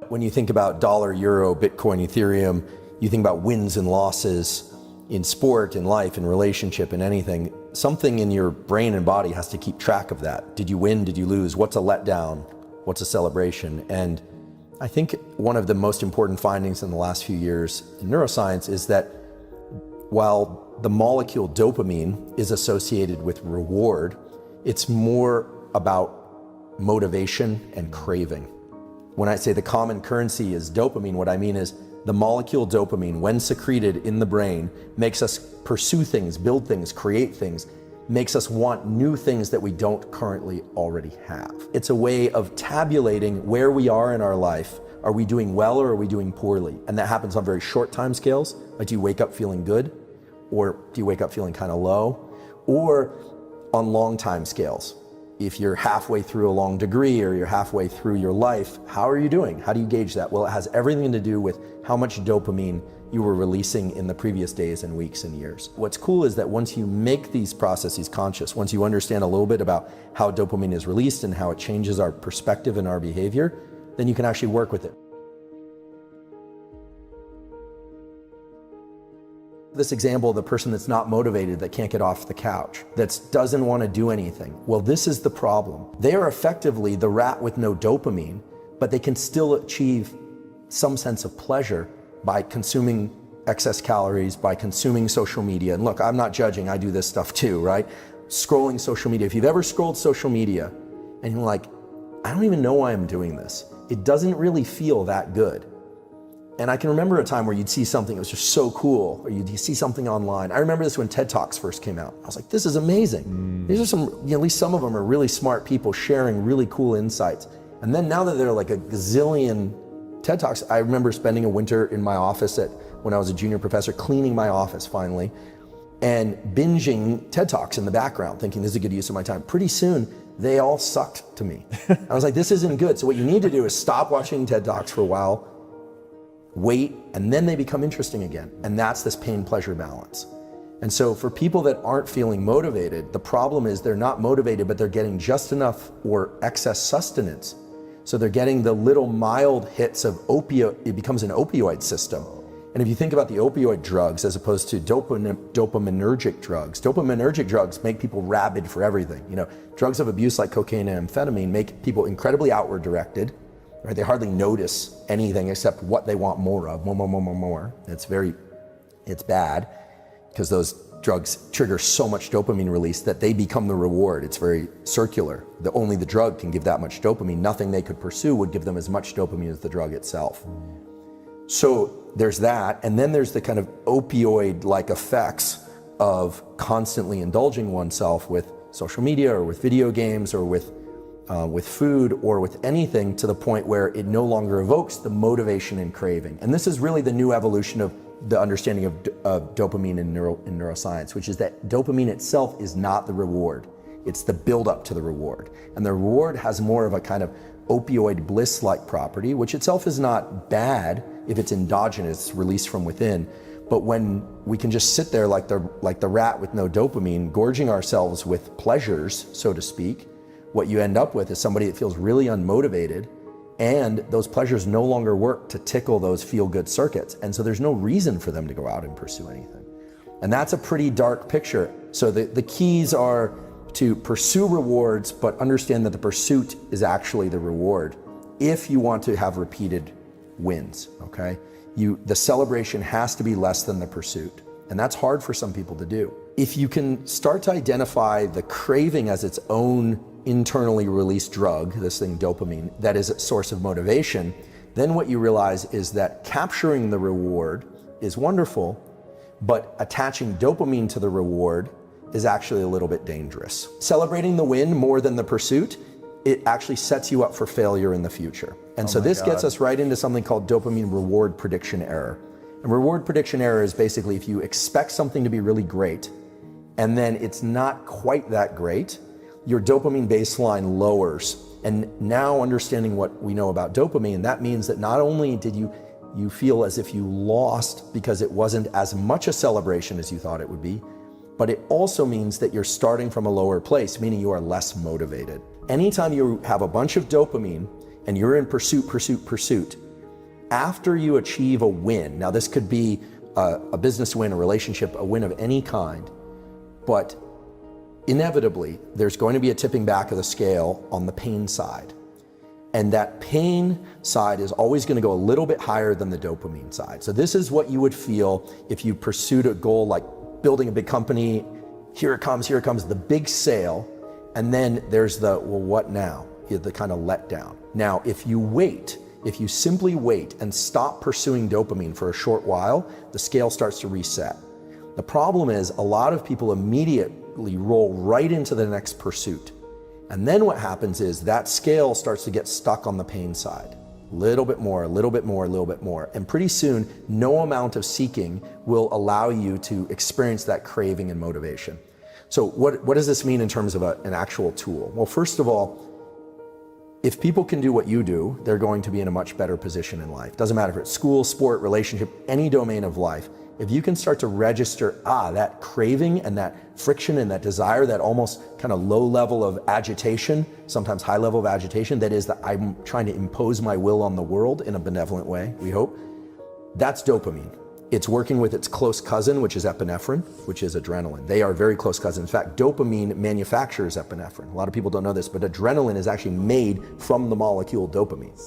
when you think about dollar, euro, Bitcoin, Ethereum, you think about wins and losses in sport, in life, in relationship, in anything. Something in your brain and body has to keep track of that. Did you win? Did you lose? What's a letdown? What's a celebration? And I think one of the most important findings in the last few years in neuroscience is that while the molecule dopamine is associated with reward, it's more about motivation and craving. When I say the common currency is dopamine, what I mean is the molecule dopamine, when secreted in the brain, makes us pursue things, build things, create things, makes us want new things that we don't currently already have. It's a way of tabulating where we are in our life. Are we doing well or are we doing poorly? And that happens on very short time scales. Like, do you wake up feeling good? Or do you wake up feeling kind of low? Or on long time scales. If you're halfway through a long degree or you're halfway through your life, how are you doing? How do you gauge that? Well, it has everything to do with how much dopamine you were releasing in the previous days and weeks and years. What's cool is that once you make these processes conscious, once you understand a little bit about how dopamine is released and how it changes our perspective and our behavior, then you can actually work with it. This example of the person that's not motivated, that can't get off the couch, that doesn't want to do anything. Well, this is the problem. They are effectively the rat with no dopamine, but they can still achieve some sense of pleasure by consuming excess calories, by consuming social media. And look, I'm not judging, I do this stuff too, right? Scrolling social media. If you've ever scrolled social media and you're like, I don't even know why I'm doing this. It doesn't really feel that good. And I can remember a time where you'd see something that was just so cool, or you'd see something online. I remember this when TED Talks first came out. I was like, this is amazing. These are some, at least some of them are really smart people sharing really cool insights. And then now that there are like a gazillion TED Talks, I remember spending a winter in my office when I was a junior professor, cleaning my office finally, and binging TED Talks in the background, thinking this is a good use of my time. Pretty soon, they all sucked to me. I was like, this isn't good. So what you need to do is stop watching TED Talks for a while, wait, and then they become interesting again. And that's this pain-pleasure balance. And so for people that aren't feeling motivated, the problem is they're not motivated, but they're getting just enough or excess sustenance. So they're getting the little mild hits of opioid, it becomes an opioid system. And if you think about the opioid drugs as opposed to dopaminergic drugs make people rabid for everything. You know, drugs of abuse like cocaine and amphetamine make people incredibly outward directed. Right? They hardly notice anything except what they want more of, more. It's bad because those drugs trigger so much dopamine release that they become the reward. It's very circular. Only the drug can give that much dopamine. Nothing they could pursue would give them as much dopamine as the drug itself. So there's that, and then there's the kind of opioid-like effects of constantly indulging oneself with social media or with video games or with food or with anything, to the point where it no longer evokes the motivation and craving. And this is really the new evolution of the understanding of dopamine in neuroscience, which is that dopamine itself is not the reward. It's the buildup to the reward. And the reward has more of a kind of opioid bliss-like property, which itself is not bad if it's endogenous, released from within. But when we can just sit there like the rat with no dopamine, gorging ourselves with pleasures, so to speak, what you end up with is somebody that feels really unmotivated, and those pleasures no longer work to tickle those feel-good circuits. And so there's no reason for them to go out and pursue anything. And that's a pretty dark picture. So the keys are to pursue rewards, but understand that the pursuit is actually the reward if you want to have repeated wins, okay? The celebration has to be less than the pursuit. And that's hard for some people to do. If you can start to identify the craving as its own internally released drug, this thing dopamine, that is a source of motivation, then what you realize is that capturing the reward is wonderful, but attaching dopamine to the reward is actually a little bit dangerous. Celebrating the win more than the pursuit, it actually sets you up for failure in the future. And so this gets us right into something called dopamine reward prediction error. And reward prediction error is basically if you expect something to be really great and then it's not quite that great, your dopamine baseline lowers. And now understanding what we know about dopamine, that means that not only did you feel as if you lost because it wasn't as much a celebration as you thought it would be, but it also means that you're starting from a lower place, meaning you are less motivated. Anytime you have a bunch of dopamine and you're in pursuit, After you achieve a win, now this could be a business win, a relationship, a win of any kind, but inevitably there's going to be a tipping back of the scale on the pain side. And that pain side is always going to go a little bit higher than the dopamine side. So this is what you would feel if you pursued a goal like building a big company. Here it comes, the big sale. And then there's the, well, what now? The kind of letdown. Now, if you simply wait and stop pursuing dopamine for a short while, the scale starts to reset. The problem is a lot of people immediately roll right into the next pursuit. And then what happens is that scale starts to get stuck on the pain side. Little bit more, a little bit more, a little bit more. And pretty soon, no amount of seeking will allow you to experience that craving and motivation. So what does this mean in terms of an actual tool? Well, first of all, if people can do what you do, they're going to be in a much better position in life. Doesn't matter if it's school, sport, relationship, any domain of life. If you can start to register, that craving and that friction and that desire, that almost kind of low level of agitation, sometimes high level of agitation, that is that I'm trying to impose my will on the world in a benevolent way, we hope, that's dopamine. It's working with its close cousin, which is epinephrine, which is adrenaline. They are very close cousins. In fact, dopamine manufactures epinephrine. A lot of people don't know this, but adrenaline is actually made from the molecule dopamine.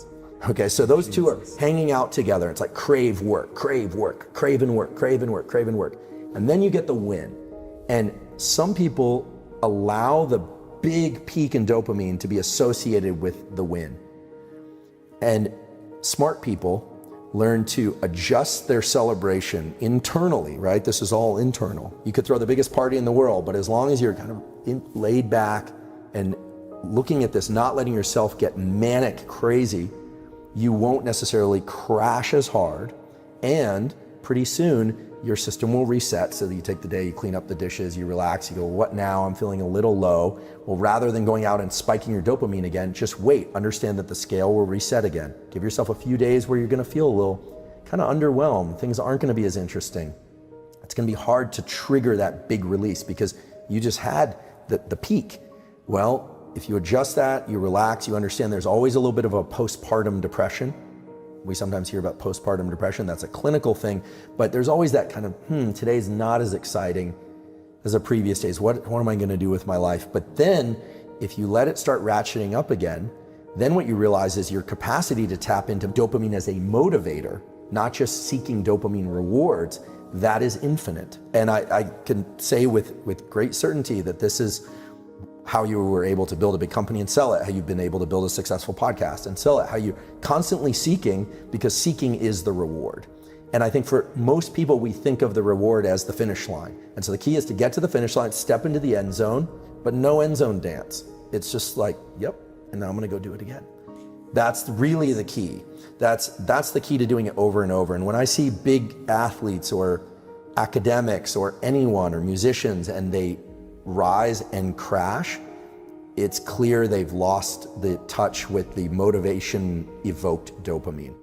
Okay, so those two are hanging out together. It's like crave work, crave work, crave and work, crave and work, crave and work. And then you get the win. And some people allow the big peak in dopamine to be associated with the win. And smart people learn to adjust their celebration internally, right? This is all internal. You could throw the biggest party in the world, but as long as you're kind of laid back and looking at this, not letting yourself get manic crazy, you won't necessarily crash as hard, and pretty soon your system will reset. So that you take the day, you clean up the dishes, you relax, you go, what now? I'm feeling a little low. Well, rather than going out and spiking your dopamine again, just wait. Understand that the scale will reset again. Give yourself a few days where you're gonna feel a little kind of underwhelmed. Things aren't gonna be as interesting. It's gonna be hard to trigger that big release because you just had the peak. Well, if you adjust that, you relax, you understand there's always a little bit of a postpartum depression. We sometimes hear about postpartum depression. That's a clinical thing, but there's always that kind of, today's not as exciting as the previous days. What am I gonna do with my life? But then if you let it start ratcheting up again, then what you realize is your capacity to tap into dopamine as a motivator, not just seeking dopamine rewards, that is infinite. And I can say with great certainty that this is how you were able to build a big company and sell it, how you've been able to build a successful podcast and sell it, how you're constantly seeking, because seeking is the reward. And I think for most people, we think of the reward as the finish line. And so the key is to get to the finish line, step into the end zone, but no end zone dance. It's just like, yep, and now I'm gonna go do it again. That's really the key. That's the key to doing it over and over. And when I see big athletes or academics or anyone or musicians and they rise and crash, it's clear they've lost the touch with the motivation evoked dopamine.